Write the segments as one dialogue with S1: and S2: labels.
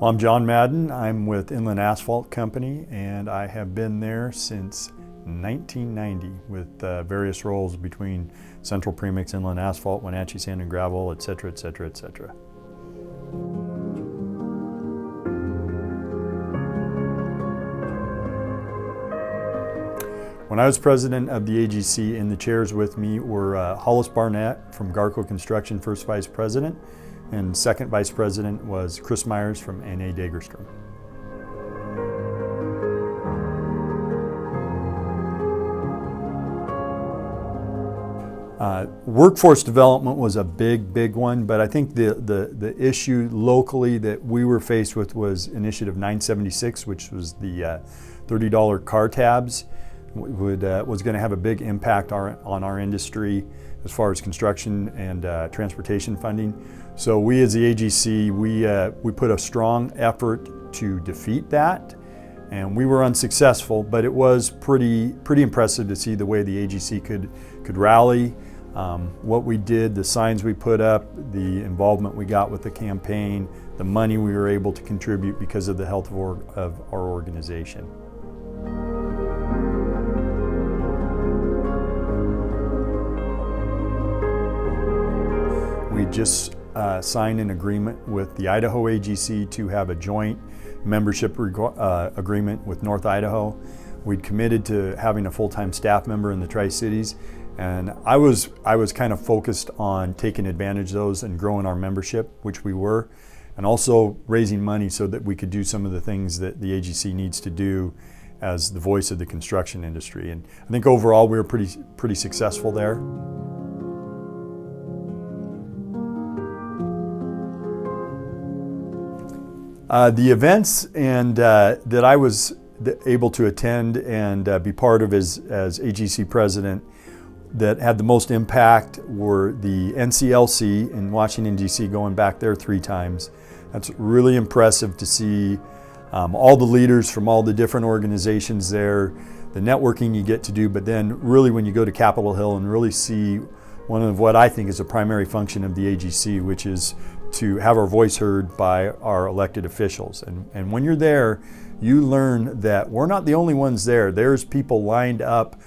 S1: Well, I'm John Madden. I'm with Inland Asphalt Company, and I have been there since 1990 with various roles between Central Premix, Inland Asphalt, Wenatchee Sand and Gravel, etc., etc., etc. When I was president of the AGC, in the chairs with me were Hollis Barnett from Garco Construction, first vice president, and second vice president was Chris Myers from N.A. Dagerstrom. Workforce development was a big one, but I think the issue locally that we were faced with was Initiative 976, which was the $30 car tabs. Was going to have a big impact on our industry as far as construction and transportation funding. So we as the AGC, we put a strong effort to defeat that, and we were unsuccessful, but it was pretty impressive to see the way the AGC could rally. What we did, the signs we put up, the involvement we got with the campaign, the money we were able to contribute because of the health of our organization. We just signed an agreement with the Idaho AGC to have a joint membership agreement with North Idaho. We'd committed to having a full-time staff member in the Tri-Cities, and I was kind of focused on taking advantage of those and growing our membership, which we were, and also raising money so that we could do some of the things that the AGC needs to do as the voice of the construction industry. And I think overall we were pretty successful there. The events that I was able to attend and be part of as AGC president that had the most impact were the NCLC in Washington, D.C., going back there 3 times. That's really impressive to see all the leaders from all the different organizations there, the networking you get to do, but then really when you go to Capitol Hill and really see one of what I think is a primary function of the AGC, which is to have our voice heard by our elected officials. And when you're there, you learn that we're not the only ones there. There's people lined up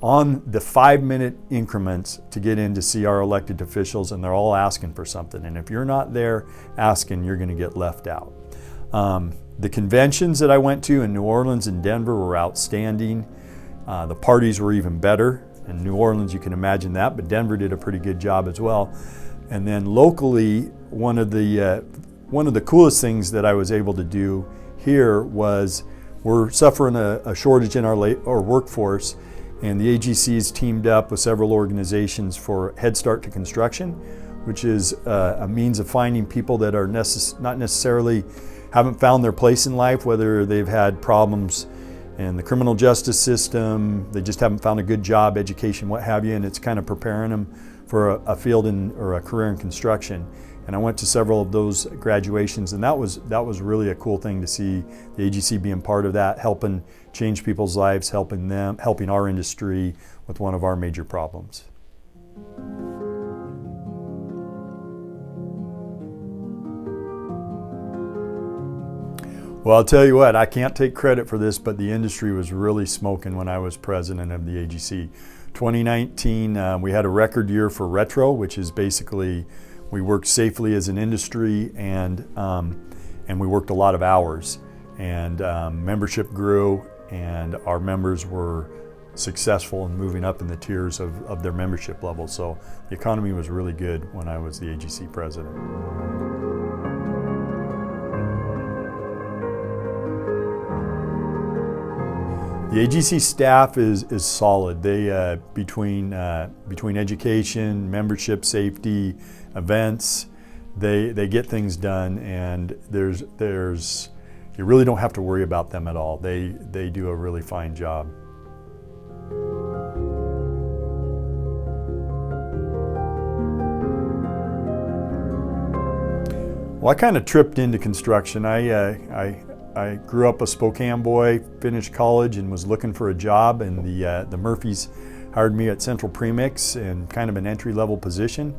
S1: on the 5-minute increments to get in to see our elected officials, and they're all asking for something. And if you're not there asking, you're going to get left out. The conventions that I went to in New Orleans and Denver were outstanding. The parties were even better. In New Orleans, you can imagine that, but Denver did a pretty good job as well. And then locally, one of the coolest things that I was able to do here was we're suffering a shortage in our workforce, and the AGC's teamed up with several organizations for Head Start to Construction, which is a means of finding people that are not necessarily haven't found their place in life, whether they've had problems in the criminal justice system, they just haven't found a good job, education, what have you, and it's kind of preparing them for a field or a career in construction. And I went to several of those graduations, and that was really a cool thing to see the AGC being part of that, helping change people's lives, helping our industry with one of our major problems. Well, I'll tell you what, I can't take credit for this, but the industry was really smoking when I was president of the AGC. 2019, we had a record year for retro, which is basically we worked safely as an industry, and we worked a lot of hours. And membership grew, and our members were successful in moving up in the tiers of their membership level. So the economy was really good when I was the AGC president. The AGC staff is solid. They between education, membership, safety, events, they get things done, and you really don't have to worry about them at all. They do a really fine job. Well, I kind of tripped into construction. I grew up a Spokane boy, finished college, and was looking for a job, and the Murphys hired me at Central Premix in kind of an entry-level position.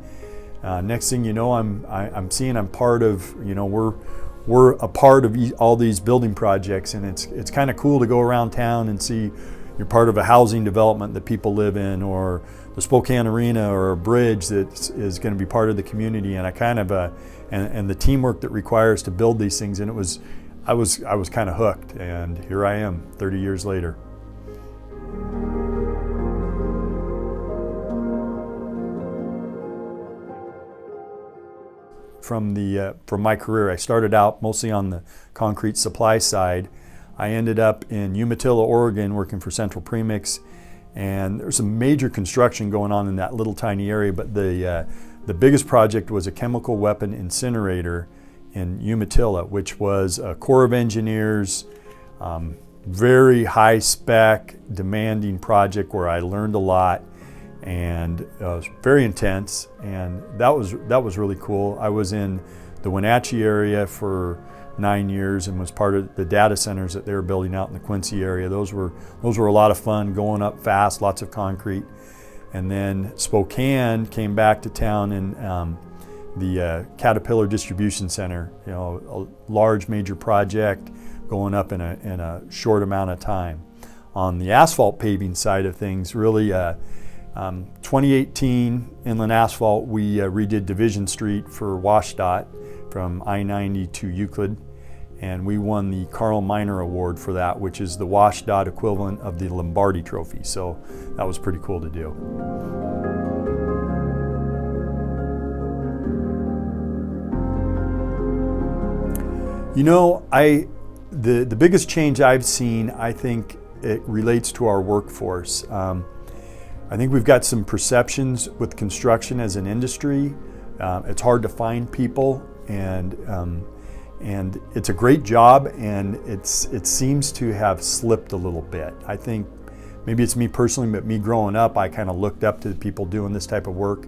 S1: Next thing you know, I'm seeing I'm part of, we're a part of all these building projects, and it's kind of cool to go around town and see you're part of a housing development that people live in, or the Spokane Arena, or a bridge that is going to be part of the community, and and the teamwork that requires to build these things. And I was kind of hooked, and here I am 30 years later. From my career, I started out mostly on the concrete supply side. I ended up in Umatilla, Oregon, working for Central Premix, and there was some major construction going on in that little tiny area. But the biggest project was a chemical weapon incinerator in Umatilla, which was a Corps of Engineers, very high spec, demanding project where I learned a lot. And it was very intense, and that was really cool. I was in the Wenatchee area for 9 years and was part of the data centers that they were building out in the Quincy area. Those were a lot of fun, going up fast, lots of concrete. And then Spokane came back to town in the Caterpillar Distribution Center. A large major project going up in a short amount of time. On the asphalt paving side of things, really. 2018, Inland Asphalt, we redid Division Street for WashDOT from I-90 to Euclid, and we won the Carl Miner Award for that, which is the WashDOT equivalent of the Lombardi Trophy. So that was pretty cool to do. The biggest change I've seen, I think it relates to our workforce. I think we've got some perceptions with construction as an industry. It's hard to find people, and it's a great job, and it seems to have slipped a little bit. I think maybe it's me personally, but me growing up, I kind of looked up to the people doing this type of work,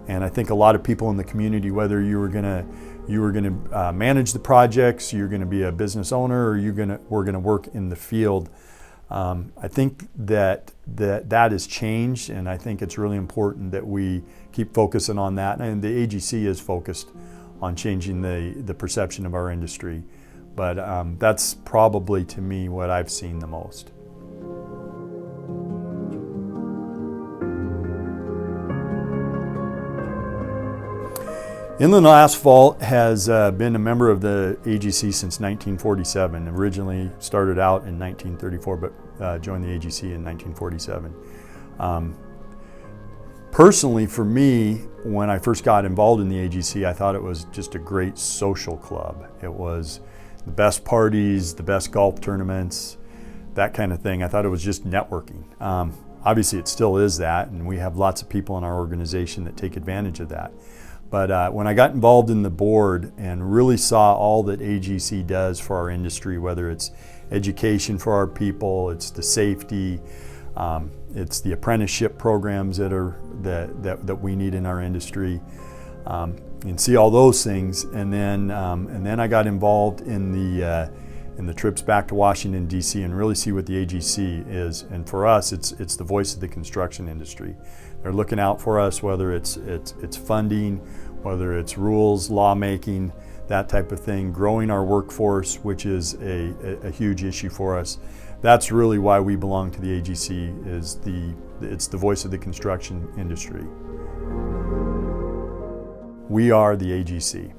S1: and I think a lot of people in the community, whether you were gonna manage the projects, you're gonna be a business owner, or we're gonna work in the field. I think that has changed, and I think it's really important that we keep focusing on that. And the AGC is focused on changing the perception of our industry. But that's probably, to me, what I've seen the most. Inland Asphalt has been a member of the AGC since 1947. Originally started out in 1934, but joined the AGC in 1947. Personally, for me, when I first got involved in the AGC, I thought it was just a great social club. It was the best parties, the best golf tournaments, that kind of thing. I thought it was just networking. Obviously, it still is that, and we have lots of people in our organization that take advantage of that. But when I got involved in the board and really saw all that AGC does for our industry, whether it's education for our people, it's the safety, it's the apprenticeship programs that we need in our industry, and see all those things, and then I got involved in the trips back to Washington D.C. and really see what the AGC is. And for us, it's the voice of the construction industry. They're looking out for us, whether it's funding, whether it's rules, lawmaking, that type of thing, growing our workforce, which is a huge issue for us. That's really why we belong to the AGC, it's the voice of the construction industry. We are the AGC.